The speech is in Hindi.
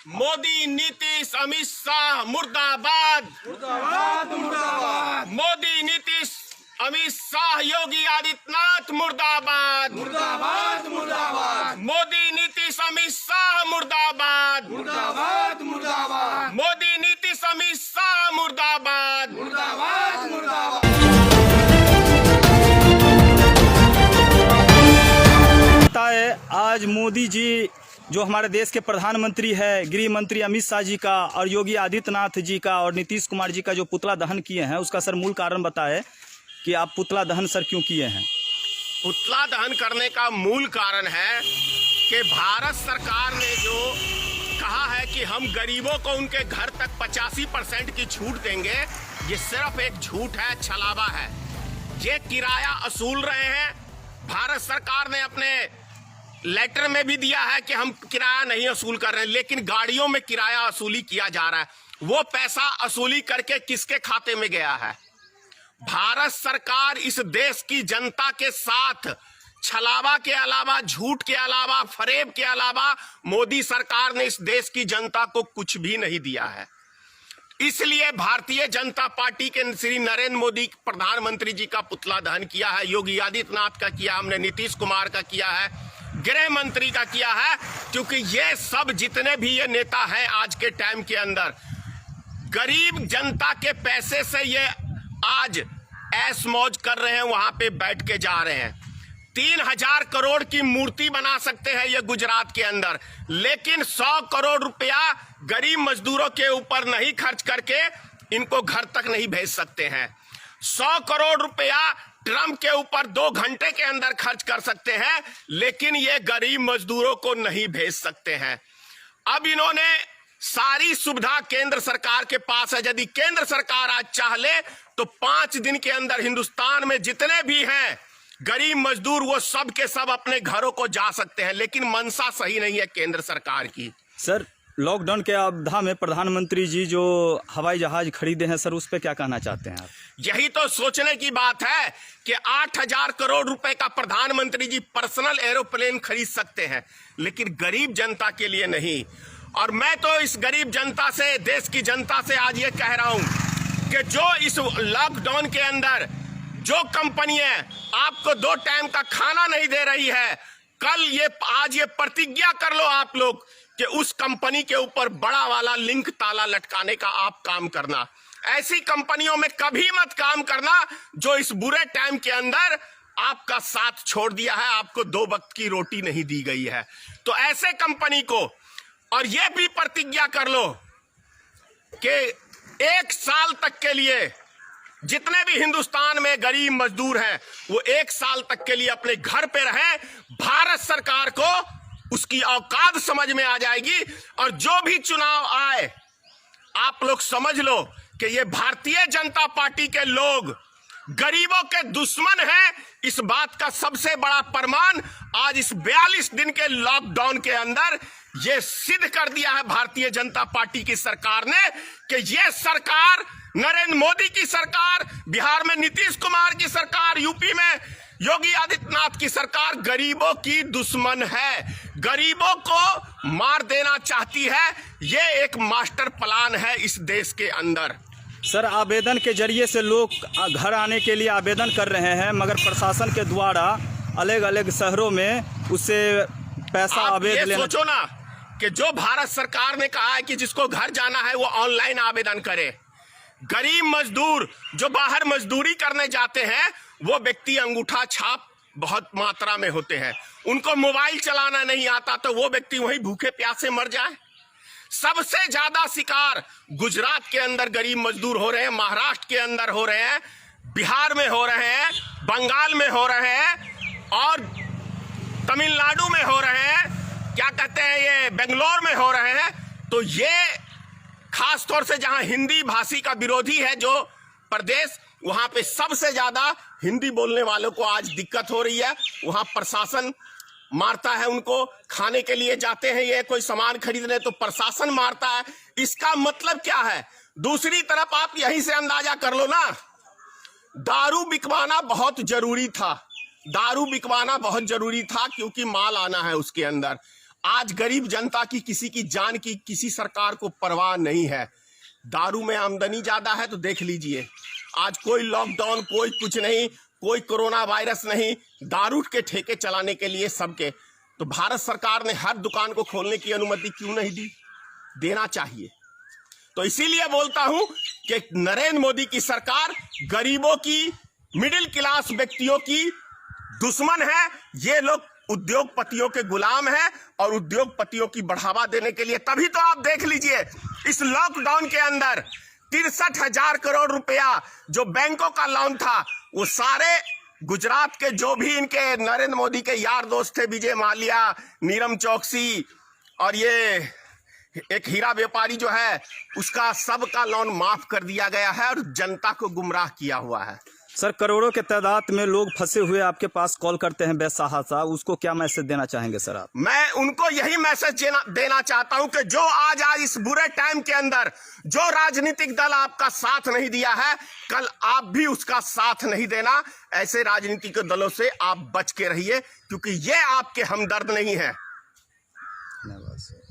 मोदी, नीतीश, अमित शाह मुर्दाबाद, मुर्दाबाद, मुर्दाबाद। मोदी, नीतीश, अमित शाह, योगी आदित्यनाथ मुर्दाबाद, मुर्दाबाद, मुर्दाबाद। मोदी, नीतीश, अमित शाह मुर्दाबाद, मुर्दाबाद, मुर्दाबाद। मोदी, नीतीश, अमित शाह मुर्दाबाद, मुर्दाबाद, मुर्दाबाद। आज मोदी जी जो हमारे देश के प्रधानमंत्री है, गृह मंत्री अमित शाह जी का और योगी आदित्यनाथ जी का और नीतीश कुमार जी का जो पुतला दहन किए हैं, उसका सर मूल कारण बताएं कि आप पुतला दहन सर क्यों किए हैं? पुतला दहन करने का मूल कारण है कि भारत सरकार ने जो कहा है कि हम गरीबों को उनके घर तक 85% की छूट देंगे, ये सिर्फ एक झूठ है, छलावा है। ये किराया वसूल रहे हैं। भारत सरकार ने अपने लेटर में भी दिया है कि हम किराया नहीं वसूल कर रहे हैं, लेकिन गाड़ियों में किराया वसूली किया जा रहा है। वो पैसा वसूली करके किसके खाते में गया है? भारत सरकार इस देश की जनता के साथ छलावा के अलावा, झूठ के अलावा, फरेब के अलावा मोदी सरकार ने इस देश की जनता को कुछ भी नहीं दिया है। इसलिए भारतीय जनता पार्टी के श्री नरेंद्र मोदी प्रधानमंत्री जी का पुतला दहन किया है, योगी आदित्यनाथ का किया, हमने नीतीश कुमार का किया है, गृह मंत्री का किया है, क्योंकि ये सब जितने भी ये नेता हैं आज के टाइम के अंदर गरीब जनता के पैसे से ये आज ऐश मौज कर रहे हैं, वहां पे बैठ के जा रहे हैं। 3000 करोड़ की मूर्ति बना सकते हैं ये गुजरात के अंदर, लेकिन 100 करोड़ रुपया गरीब मजदूरों के ऊपर नहीं खर्च करके इनको घर तक नहीं भेज सकते हैं। 100 करोड़ रुपया ट्रम्प के ऊपर 2 घंटे के अंदर खर्च कर सकते हैं, लेकिन ये गरीब मजदूरों को नहीं भेज सकते हैं। अब इन्होंने सारी सुविधा केंद्र सरकार के पास है। यदि केंद्र सरकार आज चाह ले तो 5 दिन के अंदर हिंदुस्तान में जितने भी हैं गरीब मजदूर, वो सब के सब अपने घरों को जा सकते हैं, लेकिन मंशा सही नहीं है केंद्र सरकार की। सर, लॉकडाउन के अवधि में प्रधानमंत्री जी जो हवाई जहाज खरीदे हैं, सर उस पर क्या कहना चाहते हैं आप? यही तो सोचने की बात है कि 8000 करोड़ रुपए का प्रधानमंत्री जी पर्सनल एरोप्लेन खरीद सकते हैं, लेकिन गरीब जनता के लिए नहीं। और मैं तो इस गरीब जनता से, देश की जनता से आज ये कह रहा हूं कि जो इस लॉकडाउन के अंदर जो कंपनियां आपको 2 टाइम का खाना नहीं दे रही है, आज ये प्रतिज्ञा कर लो आप लोग कि उस कंपनी के ऊपर बड़ा वाला लिंक ताला लटकाने का आप काम करना। ऐसी कंपनियों में कभी मत काम करना जो इस बुरे टाइम के अंदर आपका साथ छोड़ दिया है, आपको 2 वक्त की रोटी नहीं दी गई है। तो ऐसे कंपनी को, और ये भी प्रतिज्ञा कर लो कि 1 साल तक के लिए जितने भी हिंदुस्तान में गरीब मजदूर हैं वो 1 साल तक के लिए अपने घर पे रहें। भारत सरकार को उसकी औकात समझ में आ जाएगी, और जो भी चुनाव आए आप लोग समझ लो कि ये भारतीय जनता पार्टी के लोग गरीबों के दुश्मन हैं। इस बात का सबसे बड़ा प्रमाण आज इस 42 दिन के लॉकडाउन के अंदर ये सिद्ध कर दिया है भारतीय जनता पार्टी की सरकार ने कि ये सरकार, नरेंद्र मोदी की सरकार, बिहार में नीतीश कुमार की सरकार, यूपी में योगी आदित्यनाथ की सरकार गरीबों की दुश्मन है, गरीबों को मार देना चाहती है। ये एक मास्टर प्लान है इस देश के अंदर। सर, आवेदन के जरिए से लोग घर आने के लिए आवेदन कर रहे हैं, मगर प्रशासन के द्वारा अलग अलग शहरों में उससे पैसा आवेदन लेना। सोचो ना कि जो भारत सरकार ने कहा है कि जिसको घर जाना है वो ऑनलाइन आवेदन करे। गरीब मजदूर जो बाहर मजदूरी करने जाते हैं वो व्यक्ति अंगूठा छाप बहुत मात्रा में होते हैं, उनको मोबाइल चलाना नहीं आता, तो वो व्यक्ति वहीं भूखे प्यासे मर जाए। सबसे ज्यादा शिकार गुजरात के अंदर गरीब मजदूर हो रहे हैं, महाराष्ट्र के अंदर हो रहे हैं, बिहार में हो रहे हैं, बंगाल में हो रहे हैं, और तमिलनाडु में हो रहे हैं, क्या कहते हैं ये बेंगलोर में हो रहे हैं। तो ये खास तौर से जहां हिंदी भाषी का विरोधी है जो प्रदेश, वहां पे सबसे ज्यादा हिंदी बोलने वालों को आज दिक्कत हो रही है। वहां प्रशासन मारता है उनको, खाने के लिए जाते हैं ये कोई सामान खरीदने तो प्रशासन मारता है। इसका मतलब क्या है? दूसरी तरफ आप यहीं से अंदाजा कर लो ना, दारू बिकवाना बहुत जरूरी था, दारू बिकवाना बहुत जरूरी था क्योंकि माल आना है उसके अंदर। आज गरीब जनता की, किसी की जान की किसी सरकार को परवाह नहीं है। दारू में आमदनी ज्यादा है तो देख लीजिए, आज कोई लॉकडाउन, कोई कुछ नहीं, कोई कोरोना वायरस नहीं, दारू के ठेके चलाने के लिए सबके। तो भारत सरकार ने हर दुकान को खोलने की अनुमति क्यों नहीं दी? देना चाहिए। तो इसीलिए बोलता हूं कि नरेंद्र मोदी की सरकार गरीबों की, मिडिल क्लास व्यक्तियों की दुश्मन है। ये लोग उद्योगपतियों के गुलाम हैं और उद्योगपतियों की बढ़ावा देने के लिए, तभी तो आप देख लीजिए इस लॉकडाउन के अंदर 63,000 करोड़ रुपया जो बैंकों का लोन था, वो सारे गुजरात के जो भी इनके नरेंद्र मोदी के यार दोस्त थे, विजय माल्या, नीरम चौकसी और ये एक हीरा व्यापारी जो है, उसका सबका लोन माफ कर दिया गया है और जनता को गुमराह किया हुआ है। सर, करोड़ों के तादाद में लोग फंसे हुए आपके पास कॉल करते हैं बेसहारा, उसको क्या मैसेज देना चाहेंगे सर आप? मैं उनको यही मैसेज देना चाहता हूं कि जो आज इस बुरे टाइम के अंदर जो राजनीतिक दल आपका साथ नहीं दिया है, कल आप भी उसका साथ नहीं देना। ऐसे राजनीतिक दलों से आप बच के रहिए क्योंकि ये आपके हमदर्द नहीं है। धन्यवाद सर।